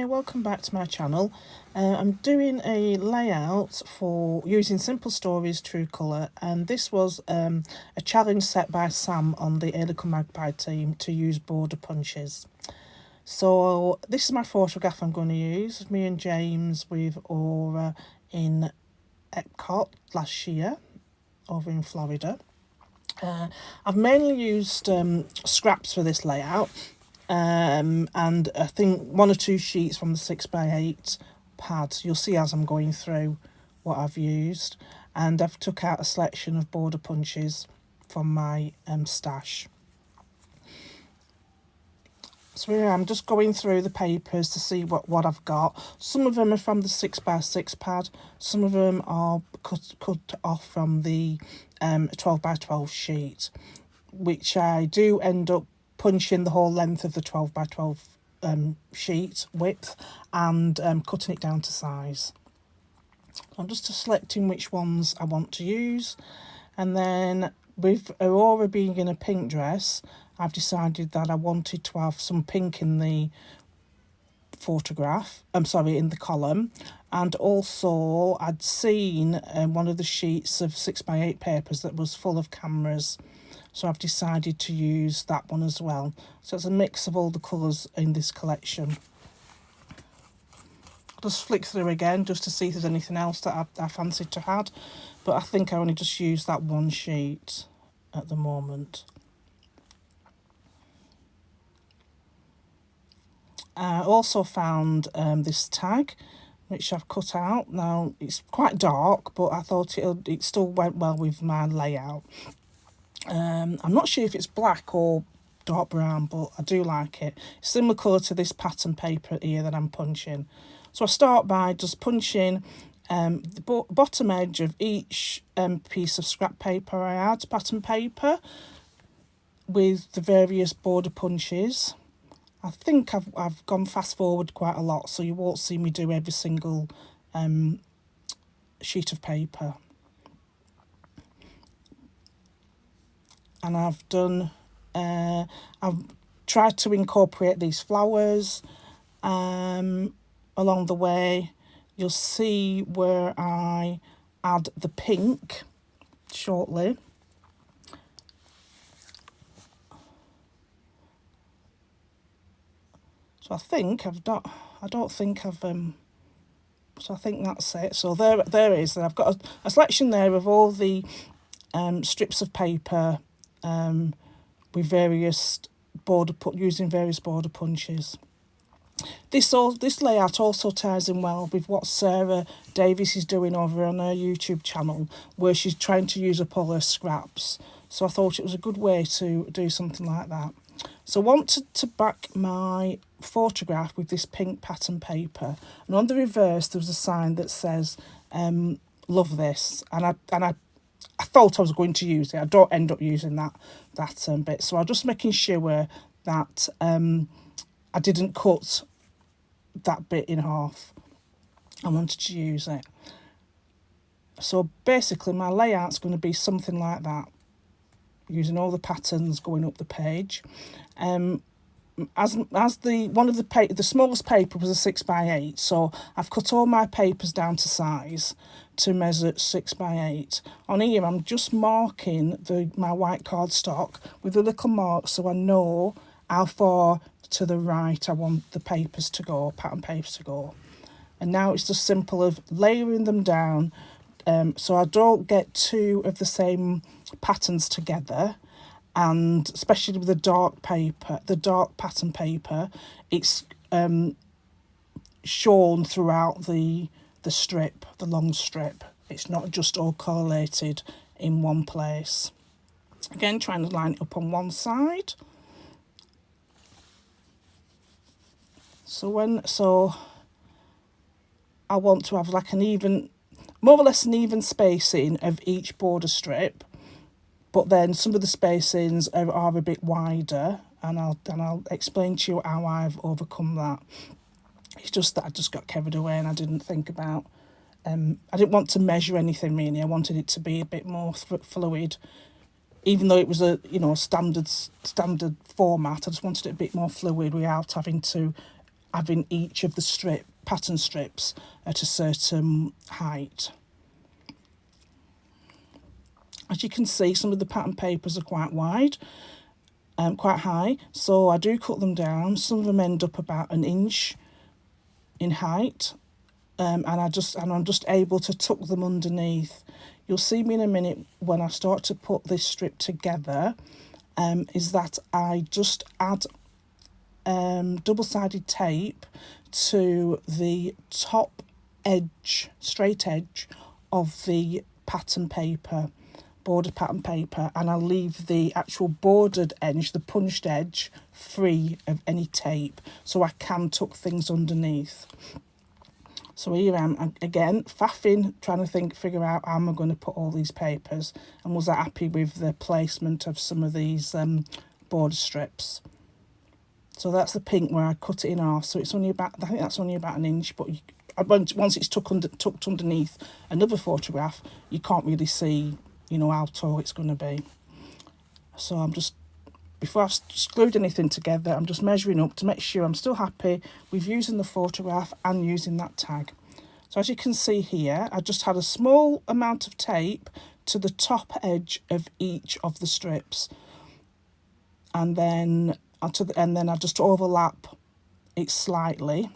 there, welcome back to my channel. I'm doing a layout for using Simple Stories True Colour, and this was a challenge set by Sam on the Hey Little Magpie team to use border punches. So this is my photograph I'm going to use, me and James with Aurora in Epcot last year over in Florida. I've mainly used scraps for this layout. And I think one or two sheets from the 6x8 pad. You'll see as I'm going through what I've used, and I've took out a selection of border punches from my stash. So here I'm just going through the papers to see what I've got. Some of them are from the 6x6 pad, some of them are cut off from the 12x12 sheet, which I do end up punching the whole length of the 12x12 sheet width and cutting it down to size. I'm just selecting which ones I want to use, and then with Aurora being in a pink dress, I've decided that I wanted to have some pink in the photograph, in the column, and also I'd seen one of the sheets of 6x8 papers that was full of cameras. So I've decided to use that one as well. So it's a mix of all the colours in this collection. I'll just flick through again just to see if there's anything else that I fancied to add. But I think I only just used that one sheet at the moment. I also found this tag, which I've cut out. Now, it's quite dark, but I thought it still went well with my layout. I'm not sure if it's black or dark brown, but I do like it. It's similar colour to this pattern paper here that I'm punching. So I start by just punching the bottom edge of each piece of scrap paper I add, pattern paper, with the various border punches. I think I've gone fast forward quite a lot, so you won't see me do every single sheet of paper. And I've tried to incorporate these flowers along the way. You'll see where I add the pink shortly. So I think I've not, I don't think I've, so I think that's it. So there it is. I've got a selection there of all the strips of paper with various using various border punches. This layout also ties in well with what Sarah Davies is doing over on her YouTube channel, where she's trying to use up all her scraps. So I thought it was a good way to do something like that. So I wanted to back my photograph with this pink pattern paper, and on the reverse there was a sign that says "Love this," and I thought I was going to use it. I don't end up using that bit, so I'm just making sure that I didn't cut that bit in half. I wanted to use it. So basically my layout's going to be something like that, using all the patterns going up the page. As the smallest paper was a 6x8, so I've cut all my papers down to size to measure 6x8. On here I'm just marking my white cardstock with a little mark, so I know how far to the right I want the papers to go, pattern papers to go. And now it's just simple of layering them down, so I don't get two of the same patterns together. And especially with the dark pattern paper, it's shown throughout the strip, the long strip. It's not just all correlated in one place. Again, trying to line it up on one side. So I want to have like more or less an even spacing of each border strip. But then some of the spacings are a bit wider, and I'll explain to you how I've overcome that. It's just that I just got carried away and I didn't think about, I didn't want to measure anything really. I wanted it to be a bit more fluid, even though it was a standard format. I just wanted it a bit more fluid without having to having each of the pattern strips at a certain height. As you can see, some of the pattern papers are quite wide, quite high, so I do cut them down. Some of them end up about an inch in height, and I'm just able to tuck them underneath. You'll see me in a minute when I start to put this strip together, is that I just add double-sided tape to the top edge, straight edge of the pattern paper, border pattern paper, and I'll leave the actual bordered edge, the punched edge, free of any tape, so I can tuck things underneath. So here I am again, faffing, trying to figure out how I'm going to put all these papers, and was I happy with the placement of some of these border strips. So that's the pink where I cut it in half. So it's only about, I think that's only about an inch, but once it's tucked underneath another photograph, you can't really see, you know, how tall it's going to be. So I'm just, before I've glued anything together, I'm just measuring up to make sure I'm still happy with using the photograph and using that tag. So as you can see here, I just had a small amount of tape to the top edge of each of the strips, and then I just overlap it slightly,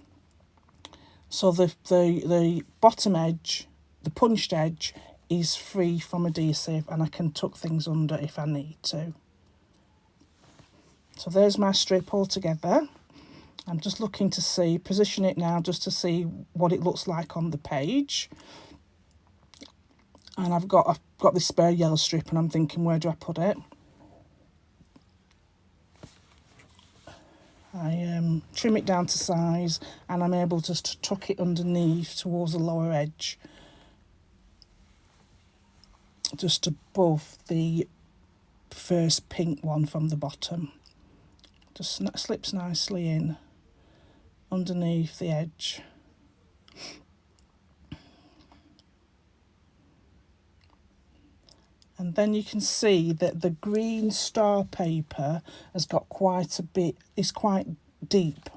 so the bottom edge, the punched edge, is free from adhesive, and I can tuck things under if I need to. So there's my strip all together. I'm just looking to see, position it now just to see what it looks like on the page. And I've got this spare yellow strip, and I'm thinking, where do I put it? I trim it down to size, and I'm able just to tuck it underneath towards the lower edge, just above the first pink one from the bottom. Just slips nicely in underneath the edge. And then you can see that the green star paper has got quite a bit, it's quite deep.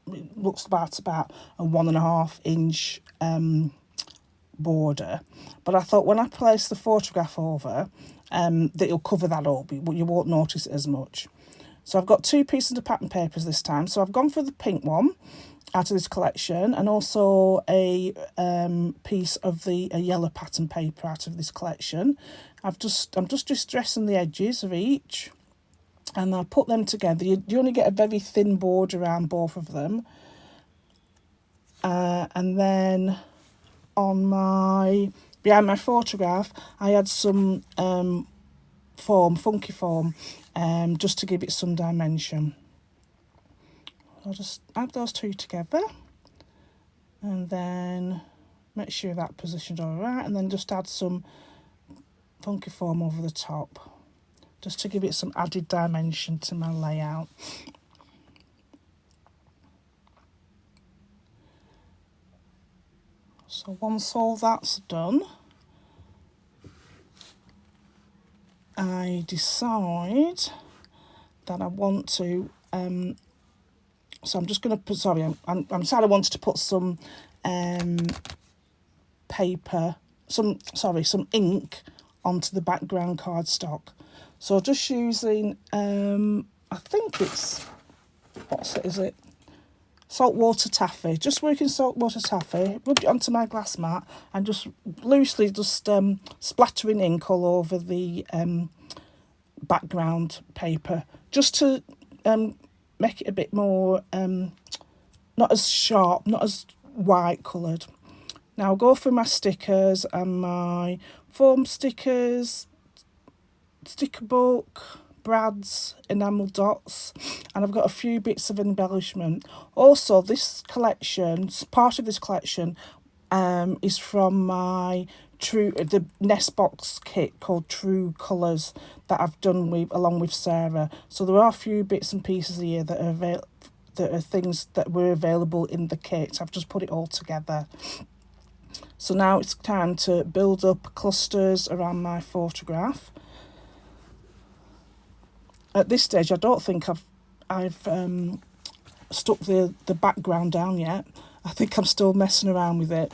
It looks about a 1.5 inch border. But I thought when I place the photograph over, that it'll cover that up, but you won't notice it as much. So I've got 2 pieces of pattern papers this time. So I've gone for the pink one out of this collection, and also a piece of a yellow pattern paper out of this collection. I'm just distressing the edges of each, and I'll put them together. You only get a very thin border around both of them. And then behind my photograph, I had some funky foam, just to give it some dimension. I'll just add those 2 together, and then make sure that positioned all right, and then just add some funky foam over the top, just to give it some added dimension to my layout. So once all that's done, I decide that I want to, so I'm just going to put, I'm decided I wanted to put some some ink onto the background cardstock. So just using, I think it's, is it? Saltwater taffy, just working saltwater taffy, rubbed it onto my glass mat, and just loosely splattering ink all over the background paper, just to make it a bit more, not as sharp, not as white coloured. Now I'll go for my stickers and my foam stickers, sticker book, brads, enamel dots, and I've got a few bits of embellishment. Also, this collection, part of this collection, is from the Nest Box kit called True Colours that I've done along with Sarah. So there are a few bits and pieces here that are things that were available in the kit. I've just put it all together. So now it's time to build up clusters around my photograph. At this stage, I don't think I've stuck the background down yet. I think I'm still messing around with it.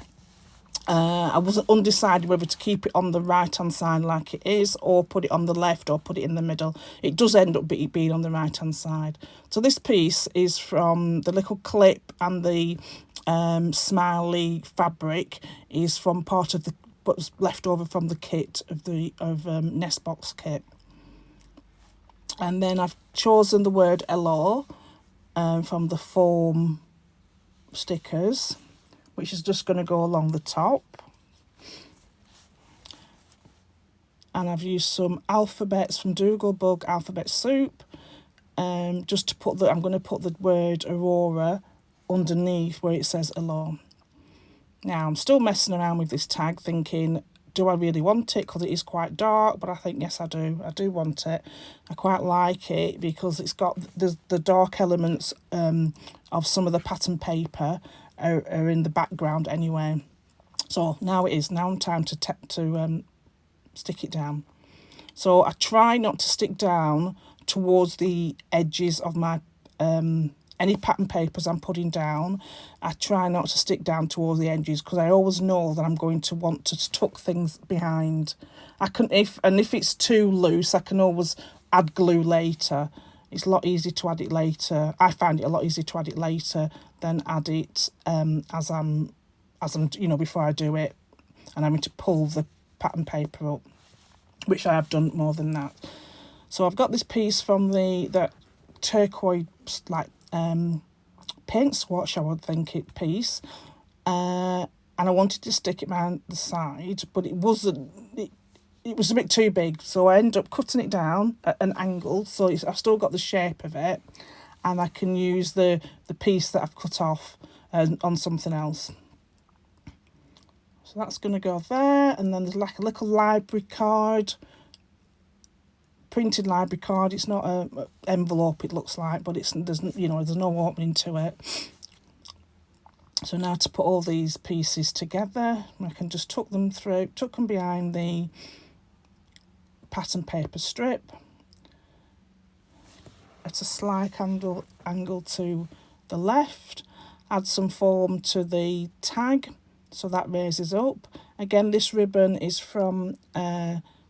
I wasn't undecided whether to keep it on the right hand side like it is, or put it on the left, or put it in the middle. It does end up being on the right hand side. So this piece is from the little clip, and the smiley fabric is from part of the what's left over from the kit of the nest box kit. And then I've chosen the word hello from the foam stickers, which is just going to go along the top. And I've used some alphabets from Dougal Bug Alphabet Soup, just to put I'm going to put the word Aurora underneath where it says hello. Now, I'm still messing around with this tag, thinking, do I really want it? Because it is quite dark, but I think, yes, I do. I do want it. I quite like it because it's got the dark elements of some of the pattern paper are in the background anyway. So now it is. Now time to stick it down. So I try not to stick down towards the edges of my any pattern papers I'm putting down. I try not to stick down towards the edges because I always know that I'm going to want to tuck things behind. If it's too loose, I can always add glue later. It's a lot easier to add it later. I find it a lot easier to add it later than add it as I'm before I do it, and I'm going to pull the pattern paper up, which I have done more than that. So I've got this piece from the turquoise paint swatch, I would think it piece, and I wanted to stick it around the side, but it wasn't. It was a bit too big, so I ended up cutting it down at an angle, so I've still got the shape of it, and I can use the piece that I've cut off on something else. So that's going to go there, and then there's like a little library card, printed library card. It's not an envelope, it looks like, but there's no opening to it. So now to put all these pieces together, I can just tuck them behind the pattern paper strip at a slight angle to the left, add some foam to the tag so that raises up. Again, this ribbon is from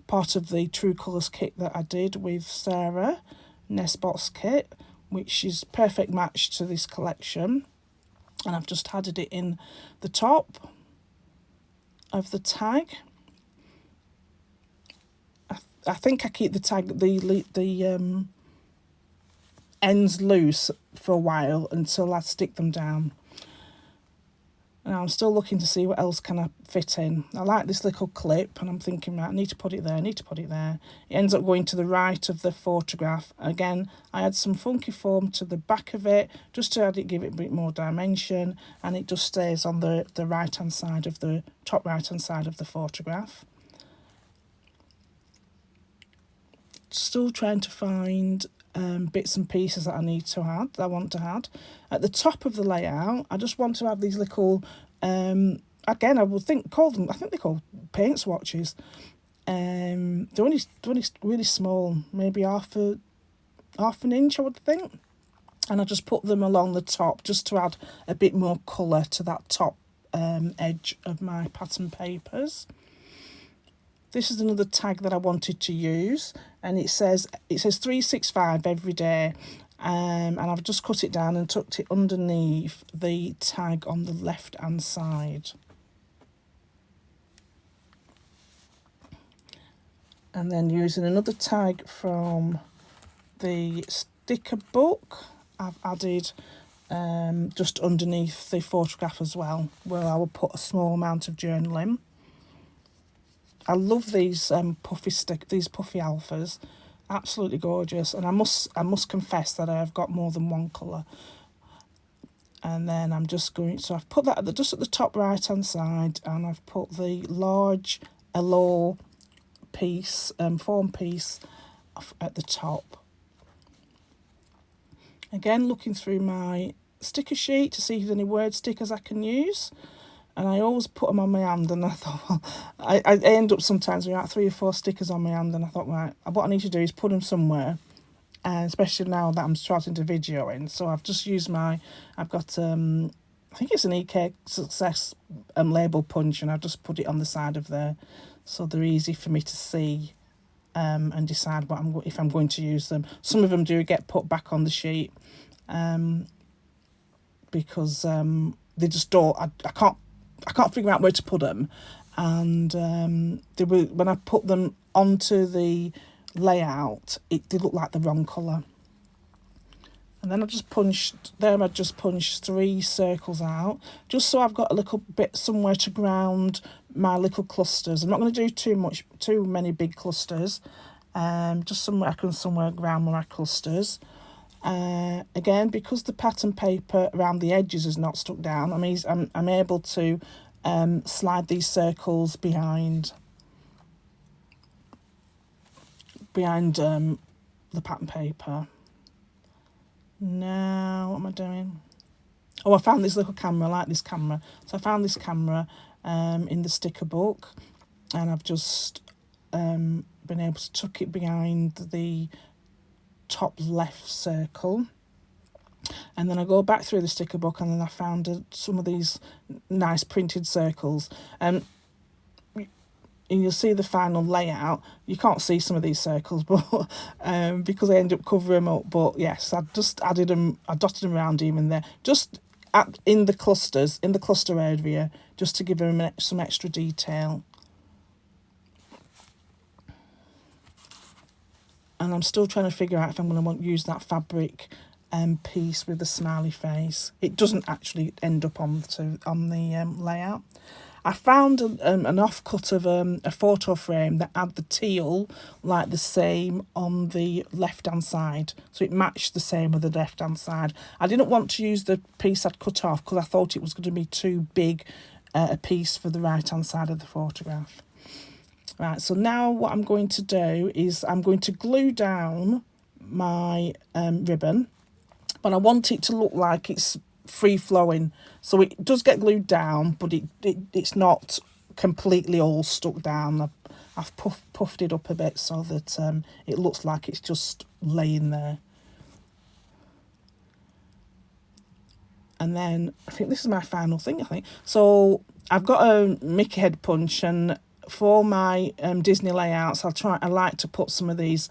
part of the True Colours kit that I did with Sarah, Nest Box kit, which is perfect match to this collection. And I've just added it in the top of the tag. I think I keep the tag, the ends loose for a while until I stick them down. Now I'm still looking to see what else can I fit in. I like this little clip, and I'm thinking, right, I need to put it there, It ends up going to the right of the photograph. Again, I add some funky foam to the back of it, just to give it a bit more dimension, and it just stays on the right-hand side of the top right-hand side of the photograph. Still trying to find bits and pieces that I want to add. At the top of the layout, I just want to have these little, again, I think they're called paint swatches. They're only really small, maybe half an inch, I would think. And I just put them along the top just to add a bit more colour to that top edge of my pattern papers. This is another tag that I wanted to use, and it says 365 every day, and I've just cut it down and tucked it underneath the tag on the left hand side. And then using another tag from the sticker book, I've added just underneath the photograph as well, where I will put a small amount of journaling. I love these puffy alphas, absolutely gorgeous. And I must confess that I have got more than one colour. And then I'm just going, so I've put that just at the top right hand side, and I've put the large hello piece, foam piece at the top. Again, looking through my sticker sheet to see if there's any word stickers I can use. And I always put them on my hand, and I thought, well, I end up sometimes with about 3 or 4 stickers on my hand, and I thought, right, what I need to do is put them somewhere and especially now that I'm starting to video in. So I've just used I've got I think it's an EK Success label punch, and I've just put it on the side of there, so they're easy for me to see and decide if I'm going to use them. Some of them do get put back on the sheet because they just don't. I can't figure out where to put them, and when I put them onto the layout, they look like the wrong colour. And then I just punched 3 circles out, just so I've got a little bit somewhere to ground my little clusters. I'm not going to do too many big clusters, just somewhere ground my clusters. Again, because the pattern paper around the edges is not stuck down, I'm able to slide these circles behind the pattern paper. Now, what am I doing? Oh, I found this little camera. I like this camera. So I found this camera in the sticker book, and I've just been able to tuck it behind the top left circle. And then I go back through the sticker book, and then I found some of these nice printed circles. And you'll see the final layout. You can't see some of these circles, but because I end up covering them up. But yes, I just added them. I dotted them around even there, just in the cluster area, just to give them some extra detail. And I'm still trying to figure out if I'm going to use that fabric piece with the smiley face. It doesn't actually end up on the layout. I found an offcut of a photo frame that had the teal like the same on the left hand side, so it matched the same with the left hand side. I didn't want to use the piece I'd cut off because I thought it was going to be too big a piece for the right hand side of the photograph. Right, so now what I'm going to do is I'm going to glue down my ribbon, but I want it to look like it's free flowing, so it does get glued down, but it's not completely all stuck down. I've puffed it up a bit so that it looks like it's just laying there. And then I think this is my final thing. So I've got a Mickey head punch, and for my Disney layouts, I like to put some of these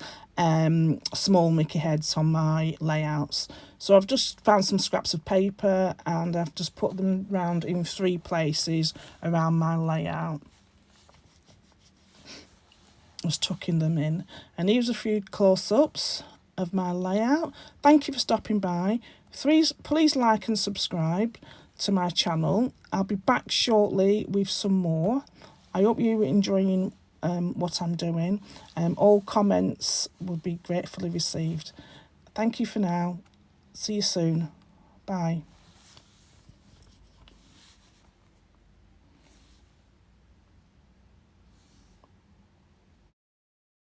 small Mickey heads on my layouts. So I've just found some scraps of paper, and I've just put them around in 3 places around my layout. Just tucking them in. And here's a few close-ups of my layout. Thank you for stopping by. Please like and subscribe to my channel. I'll be back shortly with some more. I hope you're enjoying what I'm doing. All comments would be gratefully received. Thank you for now. See you soon. Bye.